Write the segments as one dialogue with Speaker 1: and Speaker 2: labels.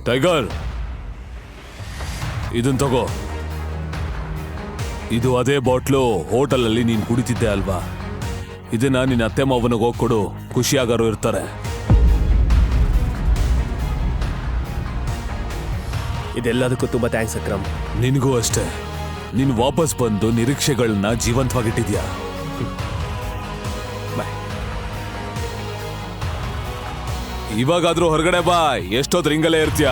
Speaker 1: Tiger, ಇದನ್ ತಗೋ. ಇದು ಅದೇ ಬಾಟ್ಲು ಹೋಟೆಲಲ್ಲಿ ನೀನ್ ಕುಡಿತಿದ್ದೆ ಅಲ್ವಾ? ಇದನ್ನ ನಿನ್ನ ಅತ್ತೆ ಮಾವನಿಗೆ ಹೋಗ್ಕೊಡು, ಖುಷಿಯಾಗಾರು ಇರ್ತಾರೆ.
Speaker 2: ಇದೆಲ್ಲದಕ್ಕೂ ತುಂಬಾ ಥ್ಯಾಂಕ್ಸ್ ಅಕ್ರಮ್.
Speaker 1: ನಿನಗೂ ಅಷ್ಟೇ. ನೀನು ವಾಪಸ್ ಬಂದು ನಿರೀಕ್ಷೆಗಳನ್ನ ಜೀವಂತವಾಗಿಟ್ಟಿದ್ಯಾ. ಇವಾಗಾದ್ರೂ ಹೊರಗಡೆ ಬಾ, ಎಷ್ಟೊತ್ತು ರಿಂಗಲ್ಲೇ ಇರ್ತೀಯ.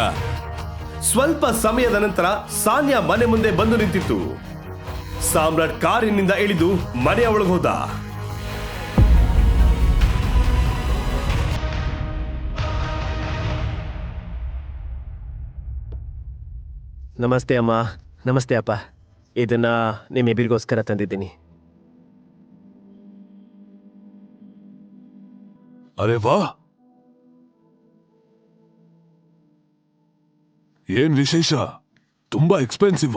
Speaker 3: ಸ್ವಲ್ಪ ಸಮಯದ ನಂತರ ಸಾನ್ಯಾ ಮನೆ ಮುಂದೆ ಬಂದು ನಿಂತಿತ್ತು. ಸಾಮ್ರಾಟ್ ಕಾರಿನಿಂದ ಇಳಿದು ಮನೆಯ ಒಳಗೆ ಹೋದ.
Speaker 2: ನಮಸ್ತೆ ಅಮ್ಮ. ನಮಸ್ತೆ ಅಪ್ಪ. ಇದನ್ನ ನಿಮ್ಮಿಬ್ಬರಿಗೋಸ್ಕರ ತಂದಿದ್ದೀನಿ.
Speaker 1: ಅರೆ ವಾ, ಏನ್ ವಿಶೇಷ? ತುಂಬಾ ಎಕ್ಸ್ಪೆನ್ಸಿವ್.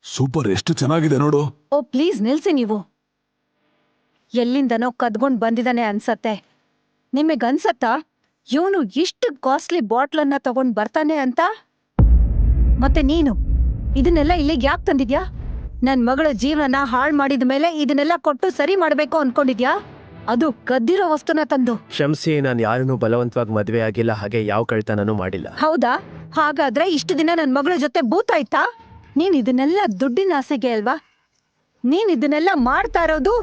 Speaker 1: ಸೂಪರ್, ಎಷ್ಟು ಚೆನ್ನಾಗಿದೆ ನೋಡು.
Speaker 4: ಓ ಪ್ಲೀಸ್ ನಿಲ್ಸಿ ನೀವು. ಎಲ್ಲಿಂದನೋ ಕದ್ಕೊಂಡ್ ಬಂದಿದ್ದಾನೆ ಅನ್ಸತ್ತೆ. ನಿಮಗನ್ಸತ್ತಾ ಇವನು ಇಷ್ಟು ಕಾಸ್ಟ್ಲಿ ಬಾಟ್ಲನ್ನ ತಗೊಂಡ್ ಬರ್ತಾನೆ ಅಂತ? ಮತ್ತೆ ನೀನು ಇದನ್ನೆಲ್ಲ ಇಲ್ಲಿಗೆ ಯಾಕೆ ತಂದಿದ್ಯಾ? ನನ್ ಮಗಳ ಜೀವನ ಹಾಳು ಮಾಡಿದ ಮೇಲೆ ಇದನ್ನೆಲ್ಲ ಕೊಟ್ಟು ಸರಿ ಮಾಡ್ಬೇಕು ಅನ್ಕೊಂಡಿದ್ಯಾ? ಅದು ಕದ್ದಿರೋ ವಸ್ತುನ ತಂದು.
Speaker 2: ಕ್ಷಮಿಸಿ, ನಾನು ಯಾರನ್ನೂ ಬಲವಂತವಾಗಿ ಮದುವೆ ಆಗಿಲ್ಲ, ಹಾಗೆ ಯಾವ ಕಳ್ತನೂ ಮಾಡಿಲ್ಲ.
Speaker 4: ಹೌದಾ? ಹಾಗಾದ್ರೆ ಇಷ್ಟು ದಿನ ನನ್ ಮಗಳ ಜೊತೆ ಬೂತಾಯ್ತಾ? ನೀನ್ ಇದನ್ನೆಲ್ಲ ದುಡ್ಡಿನ ಆಸೆಗೆ ಅಲ್ವಾ ನೀನ್ ಇದನ್ನೆಲ್ಲ ಮಾಡ್ತಾ ಇರೋದು?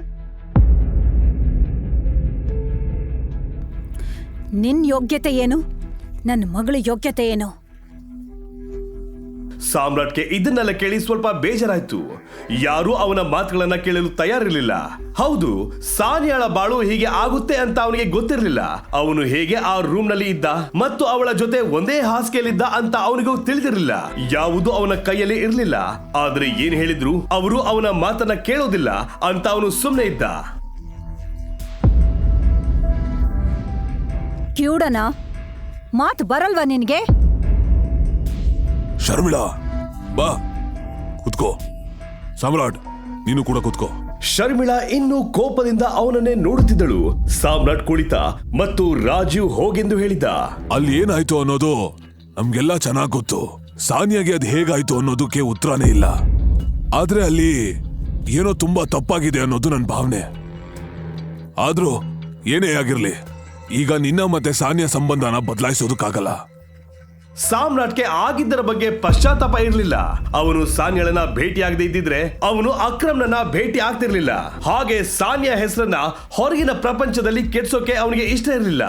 Speaker 4: ನಿನ್ ಯೋಗ್ಯತೆ ಏನು? ನನ್ನ ಮಗಳ ಯೋಗ್ಯತೆ ಏನು?
Speaker 3: ಸಾಮ್ರಾಟ್ಗೆ ಇದನ್ನೆಲ್ಲ ಕೇಳಿ ಸ್ವಲ್ಪ ಬೇಜಾರಾಯ್ತು. ಯಾರೂ ಅವನ ಮಾತುಗಳನ್ನ ಕೇಳಲು ತಯಾರಿರಲಿಲ್ಲ. ಹೌದು, ಸಾನ್ಯಾಳ ಬಾಳು ಹೀಗೆ ಆಗುತ್ತೆ ಅಂತ ಅವನಿಗೆ ಗೊತ್ತಿರಲಿಲ್ಲ. ಅವನು ಹೇಗೆ ಆ ರೂಮ್ ನಲ್ಲಿ ಇದ್ದ ಮತ್ತು ಅವಳ ಜೊತೆ ಒಂದೇ ಹಾಸಿಗೆಯಲ್ಲಿದ್ದ ಅಂತ ಅವನಿಗೂ ತಿಳಿದಿರಲಿಲ್ಲ. ಯಾವುದು ಅವನ ಕೈಯಲ್ಲಿ ಇರಲಿಲ್ಲ. ಆದ್ರೆ ಏನ್ ಹೇಳಿದ್ರು ಅವರು ಅವನ ಮಾತನ್ನ ಕೇಳೋದಿಲ್ಲ ಅಂತ ಅವನು ಸುಮ್ಮನೆ ಇದ್ದ.
Speaker 4: ಕ್ಯೂಡನ ಮಾತು ಬರಲ್ವಾ ನಿನ್ಗೆ?
Speaker 1: ಶರ್ಮಿಳಾ, ಬಾ ಕುತ್ಕೋ. ಸಾಮ್ರಾಟ್, ನೀನು ಕೂಡ ಕುತ್ಕೋ.
Speaker 3: ಶರ್ಮಿಳಾ ಇನ್ನೂ ಕೋಪದಿಂದ ಅವನನ್ನೇ ನೋಡುತ್ತಿದ್ದಳು. ಸಾಮ್ರಾಟ್ ಕುಳಿತ ಮತ್ತು ರಾಜೀವ್ ಹೋಗೆಂದು ಹೇಳಿದ.
Speaker 1: ಅಲ್ಲಿ ಏನಾಯ್ತು ಅನ್ನೋದು ನಮ್ಗೆಲ್ಲ ಚೆನ್ನಾಗ್ ಗೊತ್ತು. ಸಾನಿಯಾಗೆ ಅದು ಹೇಗಾಯ್ತು ಅನ್ನೋದಕ್ಕೆ ಉತ್ತರನೇ ಇಲ್ಲ. ಆದ್ರೆ ಅಲ್ಲಿ ಏನೋ ತುಂಬಾ ತಪ್ಪಾಗಿದೆ ಅನ್ನೋದು ನನ್ನ ಭಾವನೆ. ಆದ್ರೂ ಏನೇ ಆಗಿರ್ಲಿ, ಈಗ ನಿನ್ನ ಮತ್ತೆ ಸಾನಿಯಾ ಸಂಬಂಧನ ಬದಲಾಯಿಸೋದಕ್ಕಾಗಲ್ಲ.
Speaker 3: ಸಾಮ್ರಾಟ್ಗೆ ಆಗಿದ್ದರ ಬಗ್ಗೆ ಪಶ್ಚಾತ್ತಾಪ ಇರಲಿಲ್ಲ. ಅವನು ಸಾನ್ಯಾಳನ್ನ ಭೇಟಿಯಾಗದೆ ಇದ್ದಿದ್ರೆ ಅವನು ಅಕ್ರಮ್ನನ್ನ ಭೇಟಿ ಆಗ್ತಿರ್ಲಿಲ್ಲ. ಹಾಗೆ ಸಾನ್ಯಾ ಹೆಸರನ್ನ ಹೊರಗಿನ ಪ್ರಪಂಚದಲ್ಲಿ ಕೆಡ್ಸೋಕೆ ಅವನಿಗೆ ಇಷ್ಟ ಇರಲಿಲ್ಲ.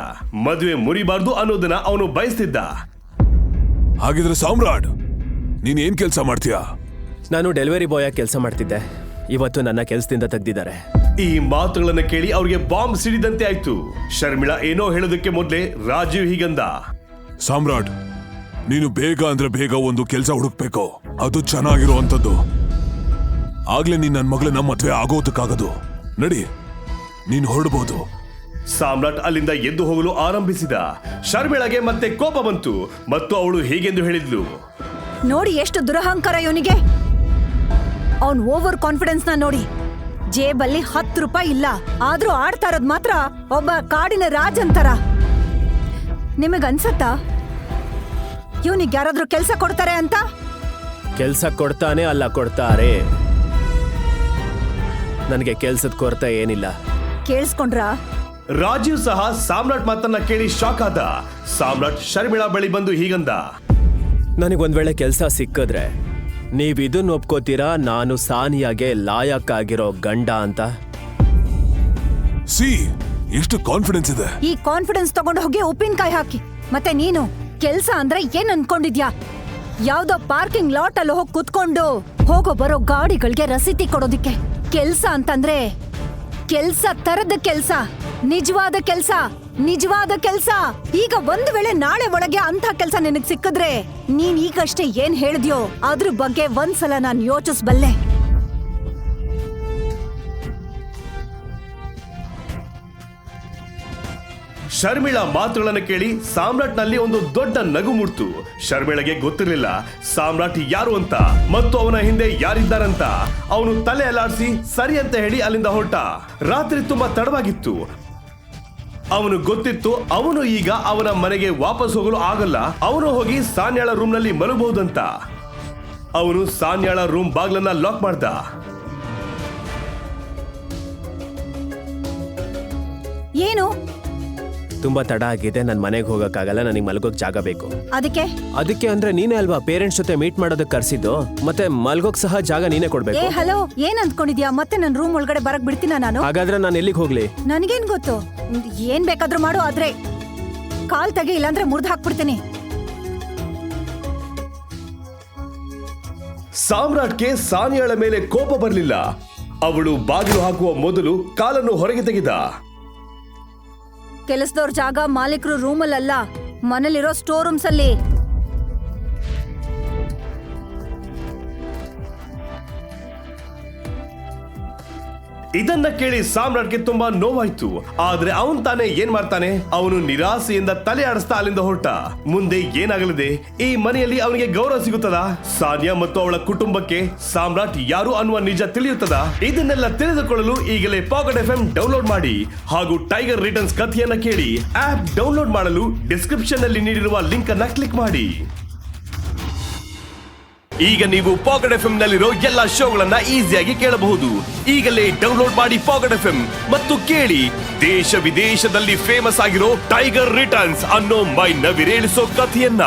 Speaker 3: ಮದುವೆ ಮುರಿಬಾರ್ದು ಅನ್ನೋದನ್ನ ಅವನು ಬಯಸ್ತಿದ್ದ.
Speaker 1: ಹಾಗಿದ್ರೆ ಸಾಮ್ರಾಟ್, ನೀನ್ ಏನ್ ಕೆಲಸ ಮಾಡ್ತೀಯಾ?
Speaker 2: ನಾನು ಡೆಲಿವರಿ ಬಾಯ್ ಆಗಿ ಕೆಲಸ ಮಾಡ್ತಿದ್ದೆ. ಇವತ್ತು ನನ್ನ ಕೆಲಸದಿಂದ ತೆಗ್ದಿದ್ದಾರೆ.
Speaker 3: ಈ ಮಾತುಗಳನ್ನ ಕೇಳಿ ಅವ್ರಿಗೆ ಬಾಂಬ್ ಸಿಡಿದಂತೆ ಆಯ್ತು. ಶರ್ಮಿಳಾ ಏನೋ ಹೇಳೋದಕ್ಕೆ ಮೊದಲೇ ರಾಜೀವ್ ಹೀಗಂದ.
Speaker 1: ಸಾಮ್ರಾಟ್, ನೀನು ಬೇಗ ಅಂದ್ರೆ ಬೇಗ ಒಂದು ಕೆಲಸ ಹುಡುಕ್ಬೇಕು. ಅದು ಚೆನ್ನಾಗಿರುವಂತದ್ದು. ಆಗ್ಲೇ ನೀನ್ ನನ್ನ ಮಗಳನ್ನ ಮದ್ವೆ ಆಗೋದಕ್ಕಾಗದು. ನಡಿ, ನೀನ್ ಹೊರಡ್ಬೋದು.
Speaker 3: ಸಾಮ್ರಾಟ್ ಅಲ್ಲಿಂದ ಎದ್ದು ಹೋಗಲು ಆರಂಭಿಸಿದ. ಶರ್ಮಿಳಾಗೆ ಮತ್ತೆ ಕೋಪ ಬಂತು ಮತ್ತು ಅವಳು ಹೀಗೆಂದು ಹೇಳಿದ್ಲು.
Speaker 4: ನೋಡಿ ಎಷ್ಟು ದುರಹಂಕಾರ ಇವನಿಗೆ. ಅವನ್ ಓವರ್ ಕಾನ್ಫಿಡೆನ್ಸ್ ನ ನೋಡಿ. ಜೇಬಲ್ಲಿ 10 ರೂಪಾಯಿ ಇಲ್ಲ, ಆದ್ರೂ ಆಡ್ತಾ ಇರೋದ್ ಮಾತ್ರ ಒಬ್ಬ ಕಾಡಿನ ರಾಜ್ ಅಂತಾರ. ನಿಮಗನ್ಸತ್ತಾ ಇವನಿಗೆ ಯಾರಾದ್ರೂ ಕೆಲ್ಸ ಕೊಡ್ತಾರೆ ಅಂತ?
Speaker 2: ಕೆಲಸ ಕೊಡ್ತಾನೆ ಅಲ್ಲ, ಕೊಡ್ತಾರೆ. ನನಗೆ ಕೆಲ್ಸದ ಕೊರತೆ ಏನಿಲ್ಲ.
Speaker 4: ಕೇಳಿಸ್ಕೊಂಡ್ರಾ?
Speaker 3: ರಾಜೀವ್ ಸಹ ಸಾಮ್ರಾಟ್ ಮಾತನ್ನ ಕೇಳಿ ಶಾಕ್ ಆದ. ಸಾಮ್ರಾಟ್ ಶರ್ಮಿಳಾ ಬಳಿ ಬಂದು ಹೀಗಂದ.
Speaker 2: ನನಗೊಂದ್ ವೇಳೆ ಕೆಲಸ ಸಿಕ್ಕಿದ್ರೆ ನೀವ್ ಇದನ್ನ ಒಪ್ಕೋತೀರಾ, ನಾನು ಸಾನಿಯಾಗೆ ಲಾಯಕ್ಕಾಗಿರೋ ಗಂಡ ಅಂತ?
Speaker 1: ಸಿ, ಎಷ್ಟು ಕಾನ್ಫಿಡೆನ್ಸ್ ಇದೆ.
Speaker 4: ಈ ಕಾನ್ಫಿಡೆನ್ಸ್ ತಗೊಂಡು ಹೋಗಿ ಉಪ್ಪಿನಕಾಯಿ ಹಾಕಿ. ಮತ್ತೆ ನೀನು ಕೆಲ್ಸ ಅಂದ್ರೆ ಏನ್ ಅನ್ಕೊಂಡಿದ್ಯಾ? ಯಾವ್ದೋ ಪಾರ್ಕಿಂಗ್ ಲಾಟ್ ಅಲ್ಲಿ ಹೋಗಿ ಕುತ್ಕೊಂಡು ಹೋಗೋ ಬರೋ ಗಾಡಿಗಳಿಗೆ ರಸೀತಿ ಕೊಡೋದಿಕ್ಕೆ ಕೆಲ್ಸ ಅಂತಂದ್ರೆ ಕೆಲ್ಸ ತರದ ಕೆಲ್ಸ, ನಿಜವಾದ ಕೆಲ್ಸ, ನಿಜವಾದ ಕೆಲ್ಸ. ಈಗ ಒಂದು ವೇಳೆ ನಾಳೆ ಒಳಗೆ ಅಂತ ಕೆಲ್ಸ ನಿನಗ್ ಸಿಕ್ಕಿದ್ರೆ ನೀನ್ ಈಗಷ್ಟೇ ಏನ್ ಹೇಳಿದ್ಯೋ ಅದ್ರ ಬಗ್ಗೆ ಒಂದ್ಸಲ ನಾನ್ ಯೋಚಿಸ್ಬಲ್ಲೆ.
Speaker 3: ಶರ್ಮಿಳಾ ಮಾತುಗಳನ್ನು ಕೇಳಿ ಸಾಮ್ರಾಟ್ ನಲ್ಲಿ ಒಂದು ದೊಡ್ಡ ನಗು ಮೂಡ್ತು. ಶರ್ಮಿಳಗೆ ಗೊತ್ತಿರಲಿಲ್ಲ ಸಾಮ್ರಾಟ್ ಯಾರು ಅಂತ ಮತ್ತು ಅವನ ಹಿಂದೆ ಯಾರಿದ್ದಾರಂತ. ಅವನು ತಲೆ ಅಲ್ಲಾಡಿಸಿ ಸರಿ ಅಂತ ಹೇಳಿ ಅಲ್ಲಿಂದ ಹೊರಟ. ರಾತ್ರಿ ತುಂಬಾ ತಡವಾಗಿತ್ತು. ಅವನು ಗೊತ್ತಿತ್ತು ಅವನು ಈಗ ಅವನ ಮನೆಗೆ ವಾಪಸ್ ಹೋಗಲು ಆಗಲ್ಲ. ಅವನು ಹೋಗಿ ಸಾನ್ಯಾಳ ರೂಮ್ ನಲ್ಲಿ ಮಲಗಬಹುದಂತ. ಅವನು ಸಾನ್ಯಾಳ ರೂಮ್ ಬಾಗ್ಲನ್ನ ಲಾಕ್ ಮಾಡ್ದ.
Speaker 4: ಏನು?
Speaker 2: ತುಂಬಾ ತಡ ಆಗಿದೆ, ನನ್ ಮನೆಗೆ ಹೋಗಕ್ಕಾಗಲ್ಲ, ನನಗೆ ಮಲ್ಗೋಕ್ ಜಾಗ ಬೇಕು. ಅದಕ್ಕೆ ಅಂದ್ರೆ ನೀನೇ ಅಲ್ವಾ ಪೇರೆಂಟ್ಸ್ ಜೊತೆ ಮೀಟ್ ಮಾಡೋದಕ್ಕೆ ಕರ್ಸಿದ್ದು, ಮತ್ತೆ ಮಲ್ಗೋಕ್ ಸಹ ಜಾಗ ನೀನೇ ಕೊಡ್ಬೇಕು.
Speaker 4: ಏ ಹಲೋ, ಏನ್ ಅಂದ್ಕೊಂಡಿದ್ಯಾ? ಮತ್ತೆ ನನ್ ರೂಮ್ ಒಳಗಡೆ ಬರಕ್ ಬಿಡ್ತೀನ ನಾನು?
Speaker 2: ಹಾಗಾದ್ರೆ ನಾನು ಎಲ್ಲಿಗೆ ಹೋಗ್ಲಿ?
Speaker 4: ನನಗೇನ್ ಗೊತ್ತು, ಏನ್ ಬೇಕಾದ್ರೂ ಮಾಡು, ಆದ್ರೆ ಕಾಲ್ ತೆಗಿ, ಇಲ್ಲಾಂದ್ರೆ ಮುರ್ದ್ ಹಾಕ್ಬಿಡ್ತೀನಿ.
Speaker 3: ಸಾಮ್ರಾಟ್ಗೆ ಸಾನಿಯಾಳ ಮೇಲೆ ಕೋಪ ಬರಲಿಲ್ಲ. ಅವಳು ಬಾಗಿಲು ಹಾಕುವ ಮೊದಲು ಕಾಲನ್ನು ಹೊರಗೆ ತೆಗೆದ.
Speaker 4: ಕೆಲಸದವ್ರ ಜಾಗ ಮಾಲೀಕರು ರೂಮಲ್ಲ, ಮನೇಲಿರೋ ಸ್ಟೋರ್ ರೂಮ್ಸ್ ಅಲ್ಲಿ.
Speaker 3: ಇದನ್ನ ಕೇಳಿ ಸಾಮ್ರಾಟ್ಗೆ ತುಂಬಾ ನೋವಾಯ್ತು. ಆದ್ರೆ ಅವನ್ ತಾನೇ ಏನ್ ಮಾಡ್ತಾನೆ? ಅವನು ನಿರಾಸೆಯಿಂದ ತಲೆ ಆಡಿಸ್ತಾ ಅಲ್ಲಿಂದ ಹೊರಟ. ಮುಂದೆ ಏನಾಗಲಿದೆ? ಈ ಮನೆಯಲ್ಲಿ ಅವನಿಗೆ ಗೌರವ ಸಿಗುತ್ತದ? ಸಾನಿಯಾ ಮತ್ತು ಅವಳ ಕುಟುಂಬಕ್ಕೆ ಸಾಮ್ರಾಟ್ ಯಾರು ಅನ್ನುವ ನಿಜ ತಿಳಿಯುತ್ತದ? ಇದನ್ನೆಲ್ಲ ತಿಳಿದುಕೊಳ್ಳಲು ಈಗಲೇ ಪಾಕೆಟ್ FM ಡೌನ್ಲೋಡ್ ಮಾಡಿ ಹಾಗೂ ಟೈಗರ್ ರಿಟರ್ನ್ಸ್ ಕಥೆಯನ್ನ ಕೇಳಿ. ಆಪ್ ಡೌನ್ಲೋಡ್ ಮಾಡಲು ಡಿಸ್ಕ್ರಿಪ್ಷನ್ ನಲ್ಲಿ ನೀಡಿರುವ ಲಿಂಕ್ ಅನ್ನ ಕ್ಲಿಕ್ ಮಾಡಿ. ಈಗ ನೀವು ಪಾಕೆಟ್ FM ನಲ್ಲಿರೋ ಎಲ್ಲಾ ಶೋಗಳನ್ನ ಈಸಿಯಾಗಿ ಕೇಳಬಹುದು. ಈಗಲೇ ಡೌನ್ಲೋಡ್ ಮಾಡಿ ಪಾಕೆಟ್ FM ಮತ್ತು ಕೇಳಿ ದೇಶ ವಿದೇಶದಲ್ಲಿ ಫೇಮಸ್ ಆಗಿರೋ ಟೈಗರ್ ರಿಟರ್ನ್ಸ್ ಅನ್ನೋ ಮೈ ನವಿರೇಳಿಸೋ ಕಥೆಯನ್ನ.